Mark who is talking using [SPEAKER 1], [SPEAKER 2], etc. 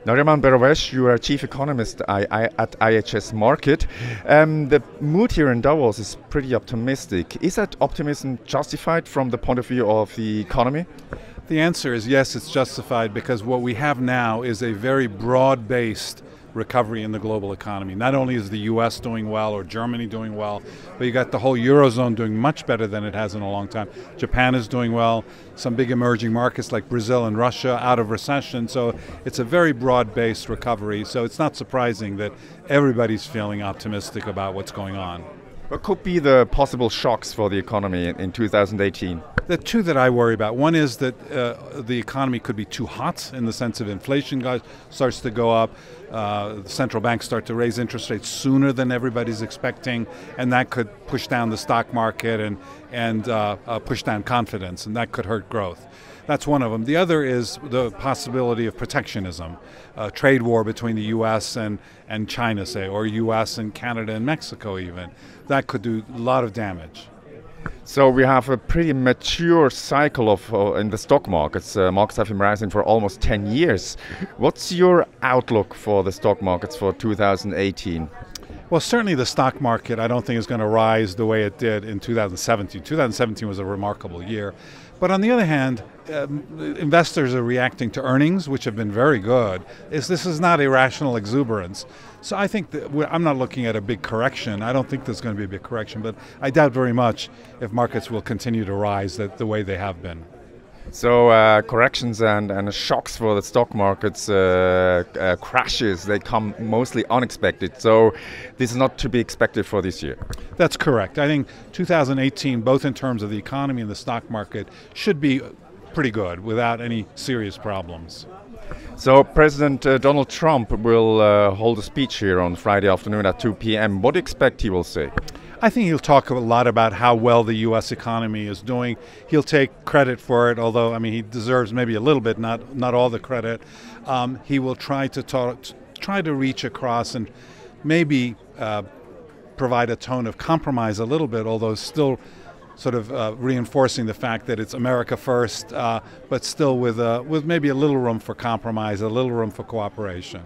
[SPEAKER 1] Nariman Behravesh, you are chief economist at IHS Markit. The mood here in Davos is pretty optimistic. Is that optimism justified from the point of view of the economy?
[SPEAKER 2] The answer is yes, it's justified, because what we have now is a very broad-based recovery in the global economy. Not only is the US doing well or Germany doing well, but you got the whole Eurozone doing much better than it has in a long time. Japan is doing well, some big emerging markets like Brazil and Russia out of recession, so it's a very broad-based recovery, so it's not surprising that everybody's feeling optimistic about what's going on.
[SPEAKER 1] What could be the possible shocks for the economy in 2018?
[SPEAKER 2] The two that I worry about, one is that the economy could be too hot in the sense of inflation starts to go up, the central banks start to raise interest rates sooner than everybody's expecting, and that could push down the stock market and push down confidence, and that could hurt growth. That's one of them. The other is the possibility of protectionism, a trade war between the U.S. and China, say, or U.S. and Canada and Mexico even. That could do a lot of damage.
[SPEAKER 1] So we have a pretty mature cycle in the stock markets. Markets have been rising for almost 10 years. What's your outlook for the stock markets for 2018?
[SPEAKER 2] Well, certainly the stock market I don't think is going to rise the way it did in 2017. 2017 was a remarkable year. But on the other hand, investors are reacting to earnings, which have been very good. This is not irrational exuberance. So I think that I'm not looking at a big correction. I don't think there's going to be a big correction, but I doubt very much if markets will continue to rise the way they have been.
[SPEAKER 1] So corrections and shocks for the stock markets, crashes, they come mostly unexpected. So this is not to be expected for this year.
[SPEAKER 2] That's correct. I think 2018, both in terms of the economy and the stock market, should be pretty good without any serious problems.
[SPEAKER 1] So President Donald Trump will hold a speech here on Friday afternoon at 2 p.m. What do you expect he will say?
[SPEAKER 2] I think he'll talk a lot about how well the U.S. economy is doing. He'll take credit for it, although he deserves maybe a little bit, not all the credit. He will try to reach across and maybe provide a tone of compromise a little bit, although still sort of reinforcing the fact that it's America first, but still with maybe a little room for compromise, a little room for cooperation.